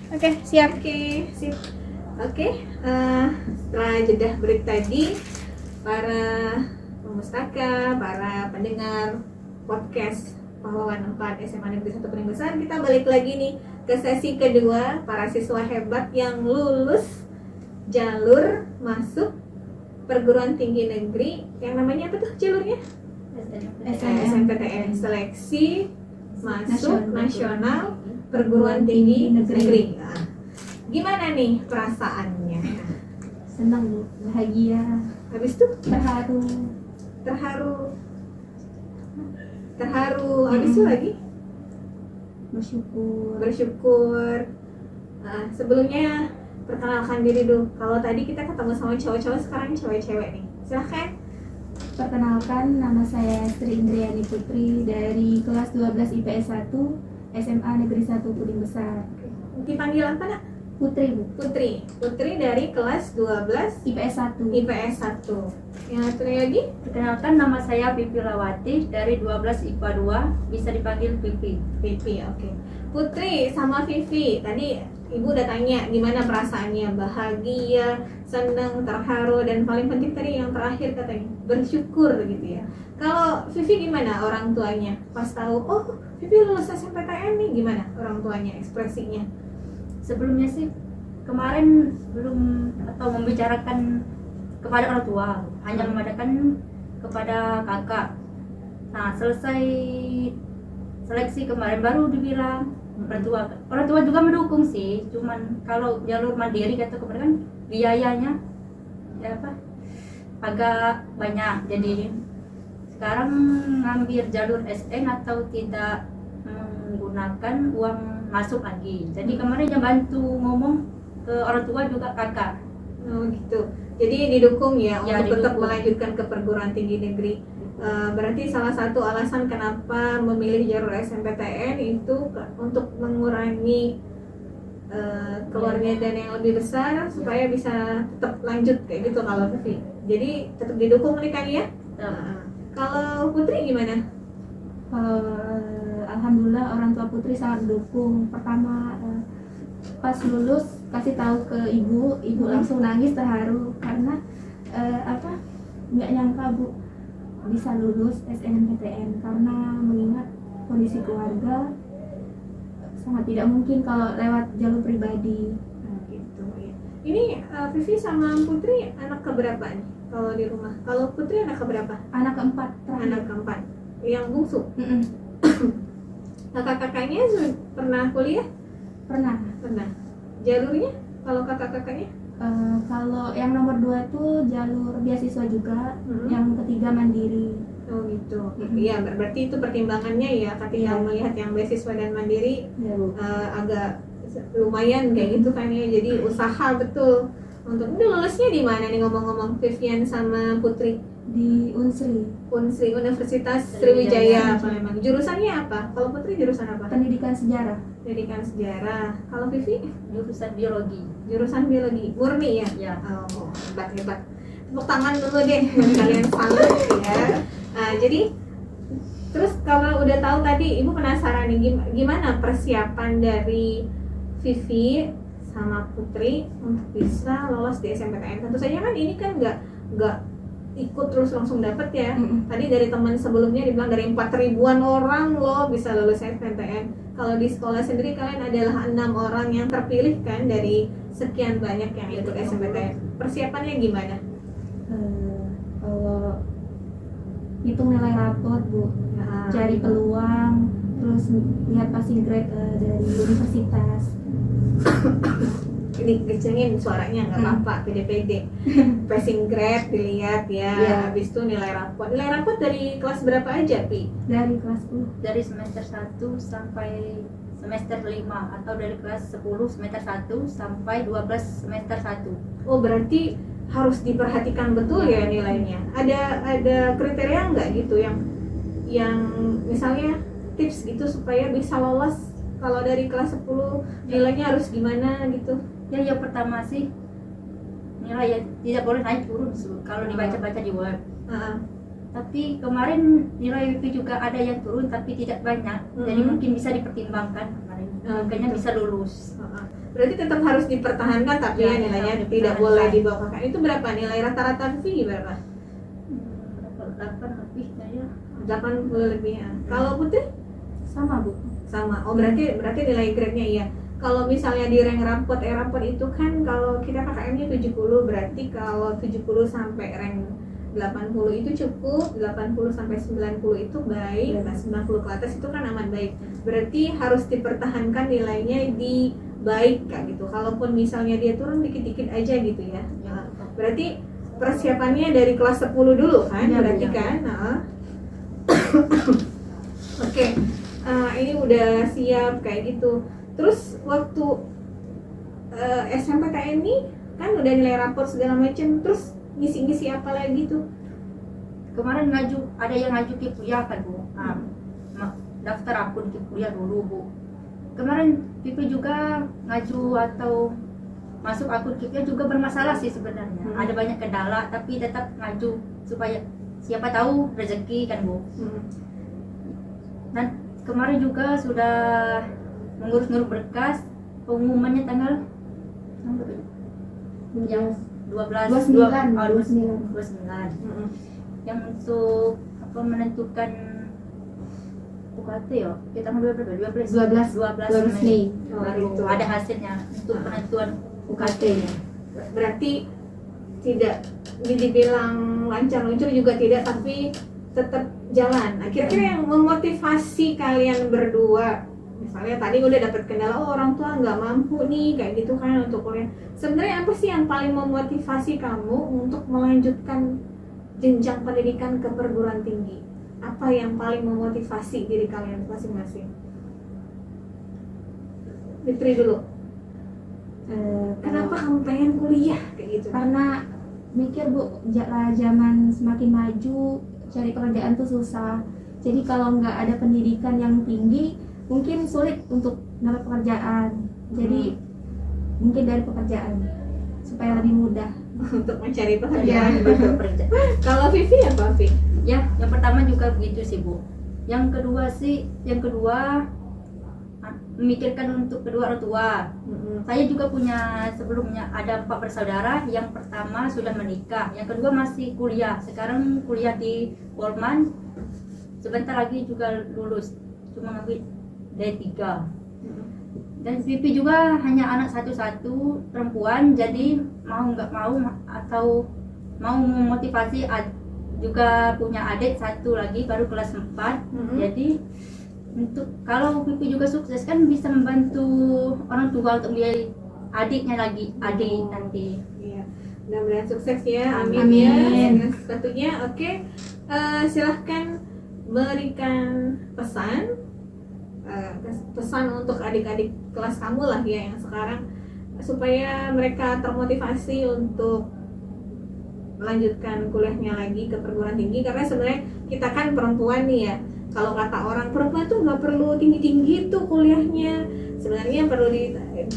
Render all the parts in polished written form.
Oke, siap. Oke, sip. Oke, setelah jeda break tadi, para pemustaka, para pendengar podcast Pahlawan 4 SMA Negeri 1 Paling Besar, kita balik lagi nih ke sesi kedua para siswa hebat yang lulus jalur masuk perguruan tinggi negeri yang namanya apa tuh jalurnya? SNMPTN, seleksi masuk nasional perguruan tinggi negeri. Nah, gimana nih perasaannya? Senang Bu, bahagia, Habis itu terharu. terharu. Habis itu lagi bersyukur. Nah, sebelumnya perkenalkan diri dulu. Kalau tadi kita ketemu sama cowok-cowok, sekarang cewek-cewek nih. Silahkan. Perkenalkan, nama saya Sri Indriani Putri dari kelas 12 IPS 1 SMA Negeri 1 Paling Besar. Dipanggil apa nak? Putri Bu, Putri dari kelas 12 IPS 1. IPS 1. Yang satu lagi? Perkenalkan, nama saya Pipi Lawati dari 12 IPA 2, bisa dipanggil Pipi. Vivi, oke. Putri sama Vivi, tadi Ibu udah tanya gimana perasaannya, bahagia, senang, terharu, dan paling penting tadi yang terakhir katanya bersyukur gitu ya. Kalau Vivi gimana orang tuanya pas tahu, oh Vivi lulus SNMPTN nih, gimana orang tuanya ekspresinya? Sebelumnya sih kemarin belum atau membicarakan kepada orang tua, hanya memadakan kepada kakak. Nah, selesai seleksi kemarin baru dibilang orang tua juga mendukung sih, cuman kalau jalur mandiri kata kemarin kan biayanya ya apa agak banyak, jadi sekarang ngambil jalur SN atau tidak menggunakan uang masuk lagi. Jadi kemarin dia bantu ngomong ke orang tua juga kakak. Oh gitu. Jadi didukung ya, Ya, untuk tetap didukung. melanjutkan ke perguruan tinggi negeri. Berarti salah satu alasan kenapa memilih jalur SNMPTN itu untuk mengurangi keluarga dan yang lebih besar supaya bisa tetap lanjut kayak gitu kalau Vivi. Jadi tetap didukung nih kan ya? Kalau Putri gimana? Alhamdulillah orang tua Putri sangat mendukung. Pertama pas lulus kasih tahu ke ibu langsung nangis terharu karena nggak nyangka Bu bisa lulus SNMPTN, karena mengingat kondisi keluarga sangat tidak mungkin kalau lewat jalur pribadi. Nah, gitu ya. Ini Vivi sama Putri anak keberapa nih kalau di rumah? Kalau Putri anak keberapa? Anak keempat terakhir. Anak keempat. Yang bungsu. Mm-mm. Kakak-kakaknya pernah kuliah? Pernah. Jalurnya kalau kakak-kakaknya? Kalau yang nomor 2 tuh jalur beasiswa juga, yang ketiga mandiri. Oh gitu. Iya, berarti itu pertimbangannya ya ketika Iya. melihat yang beasiswa dan mandiri Ya, Bu. agak lumayan kayak gitu kan ya. Jadi usaha betul. Untuk ini lulusnya di mana nih ngomong-ngomong Vivian sama Putri? Di Unsri, Universitas Sriwijaya. Sriwijaya Palembang. Jurusannya apa? Kalau Putri jurusan apa? pendidikan sejarah. Pendidikan sejarah. Kalau Vivi Jurusan biologi. jurusan biologi murni ya? Ya. Oh, hebat. Tepuk tangan dulu deh kalian salut ya. Jadi terus kalau udah tahu tadi, Ibu penasaran nih gimana persiapan dari Vivi sama Putri untuk bisa lolos di SNMPTN. Tentu saja kan ini kan nggak ikut terus langsung dapet ya. Tadi dari teman sebelumnya dibilang dari 4.000-an orang loh bisa lulus SNMPTN. Kalau di sekolah sendiri kalian adalah 6 orang yang terpilih kan dari sekian banyak yang ikut SNMPTN. Persiapannya gimana? Kalau hitung nilai rapot Bu, Nah, cari peluang, terus lihat passing grade dari universitas. ini kecengin suaranya nggak apa-apa, pede-pede. Passing grade dilihat ya. Iya. Habis itu nilai rapot dari kelas berapa aja Pi? Dari kelas 10. Dari semester 1 sampai semester 5 atau dari kelas 10 semester 1 sampai 12 semester 1. Oh berarti harus diperhatikan betul ya nilainya. Ada kriteria nggak gitu yang misalnya tips gitu supaya bisa lolos? Kalau dari kelas 10 nilainya harus gimana gitu? Ya, yang pertama sih nilai ya tidak boleh naik turun kalau dibaca-baca di Word. Tapi kemarin nilai WP juga ada yang turun tapi tidak banyak. Jadi Mm-mm. mungkin bisa dipertimbangkan kemarin. Makanya betul. bisa lulus. Berarti tetap harus dipertahankan tapi Ya, ya nilainya tetap tidak dipertahankan. boleh di bawah kakak. Itu berapa nilai rata-rata Vivi berapa? Dapat 8 lebih ya. 80 lebih ya. Kalau Putri Sama Bu. sama. Oh berarti nilai grade-nya iya. Kalau misalnya di rank rapot rapot itu kan kalau kita KKM-nya 70, berarti kalau 70 sampai rank 80 itu cukup, 80 sampai 90 itu baik, nah 90 ke atas itu kan aman baik. Berarti harus dipertahankan nilainya di baik kayak gitu. Kalaupun misalnya dia turun dikit-dikit aja gitu ya. Nah, berarti persiapannya dari kelas 10 dulu kan, Iya, berarti iya. kan. Nah. Oke, ini udah siap kayak gitu. Terus waktu SMPTN ini kan udah nilai rapor segala macam, terus ngisi-ngisi apa lagi tuh? Kemarin ada yang ngaju KIP kuliah kan Bu. Daftar akun KIP kuliah dulu Bu. Kemarin Pipi juga ngaju atau masuk akun KIP-nya juga bermasalah sih sebenarnya. Ada banyak kendala tapi tetap ngaju supaya siapa tahu rezeki kan Bu. Dan kemarin juga sudah mengurus-ngurus berkas, pengumumannya tanggal yang 12 29. 29. Yang untuk apa menentukan UKT ya, kita tanggal 12 12 Mei. Oh, baru gitu. ada hasilnya untuk penentuan UKT nya. Berarti tidak dibilang lancar-luncur juga tidak, tapi tetap jalan. Nah, kira-kira yang memotivasi kalian berdua, misalnya tadi udah dapat kendala, oh orang tua nggak mampu nih kayak gitu kan untuk kuliah. Sebenarnya apa sih yang paling memotivasi kamu untuk melanjutkan jenjang pendidikan ke perguruan tinggi? Apa yang paling memotivasi diri kalian masing-masing? Fitri dulu. Kenapa kamu pengen kuliah kayak gitu? Karena mikir Bu, zaman semakin maju, cari pekerjaan tuh susah. Jadi kalau nggak ada pendidikan yang tinggi, mungkin sulit untuk dapat pekerjaan. Jadi mungkin dari pekerjaan supaya lebih mudah. Untuk mencari Ya, pekerjaan. betul kerja. Kalau Vivi apa Vivi? Ya, yang pertama juga begitu sih Bu. Yang kedua memikirkan untuk kedua orang tua. Saya juga punya sebelumnya ada 4 bersaudara. Yang pertama sudah menikah, yang kedua masih kuliah. Sekarang kuliah di Polman. Sebentar lagi juga lulus. Cuma ngambil D3. Dan Pipi juga hanya anak satu-satu perempuan, jadi mau nggak mau atau mau memotivasi juga punya adik satu lagi baru kelas 4. Jadi untuk kalau Pipi juga sukses kan bisa membantu orang tua untuk biayai adiknya lagi, adik nanti. Iya. Mudah-mudahan sukses ya. Amin, Amin. ya. Segala sesuatunya. Oke. Silahkan berikan pesan untuk adik-adik kelas kamu lah ya yang sekarang, supaya mereka termotivasi untuk melanjutkan kuliahnya lagi ke perguruan tinggi. Karena sebenarnya kita kan perempuan nih ya, kalau kata orang perempuan tuh nggak perlu tinggi-tinggi tuh kuliahnya. Sebenarnya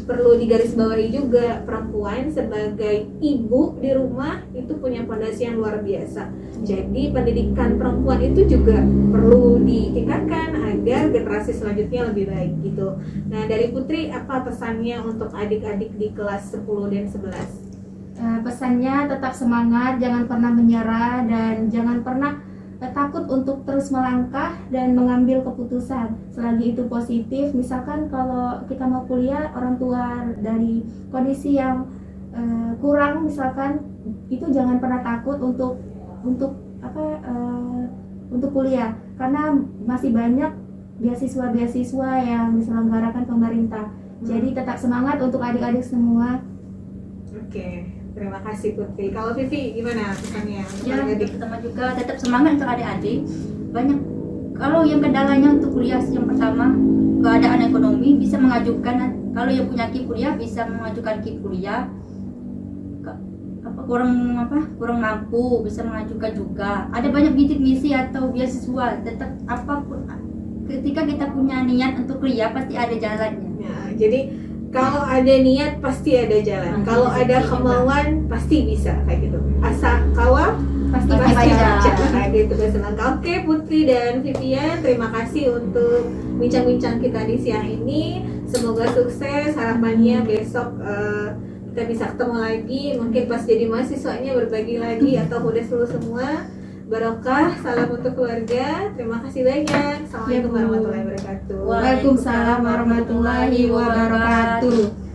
perlu digarisbawahi juga, perempuan sebagai ibu di rumah itu punya fondasi yang luar biasa. Jadi pendidikan perempuan itu juga perlu ditingkatkan agar generasi selanjutnya lebih baik gitu. Nah, dari Putri apa pesannya untuk adik-adik di kelas 10 dan 11? Pesannya tetap semangat, jangan pernah menyerah, dan jangan pernah takut untuk terus melangkah dan mengambil keputusan selagi itu positif. Misalkan kalau kita mau kuliah, orang tua dari kondisi yang kurang misalkan, itu jangan pernah takut untuk kuliah, karena masih banyak beasiswa yang diselenggarakan pemerintah. Jadi tetap semangat untuk adik-adik semua. Oke, terima kasih Putri. Kalau Vivi gimana pesannya untuk Ya, adik-adik? pertama juga tetap semangat untuk adik-adik. Banyak kalau yang kendalanya untuk kuliah, yang pertama keadaan ekonomi bisa mengajukan. Kalau yang punya KIP kuliah bisa mengajukan KIP kuliah. Kurang mampu bisa mengajukan juga. Ada banyak bidik misi atau beasiswa. Tetap apapun, ketika kita punya niat untuk kuliah pasti ada jalannya. Ya, jadi kalau ada niat pasti ada jalan. Kalau ada kemauan pasti bisa kayak gitu. Asal pasti Pasti baca. baca. Nah, gitu semangka. Oke, Putri dan Vivian, terima kasih untuk bincang-bincang kita di siang ini. Semoga sukses, harapannya besok kita bisa ketemu lagi, mungkin pas jadi mahasiswanya berbagi lagi atau udah lulus semua. Barokah, salam untuk keluarga. Terima kasih banyak. Assalamualaikum Ya, Bu. warahmatullahi wabarakatuh. Waalaikumsalam warahmatullahi wabarakatuh.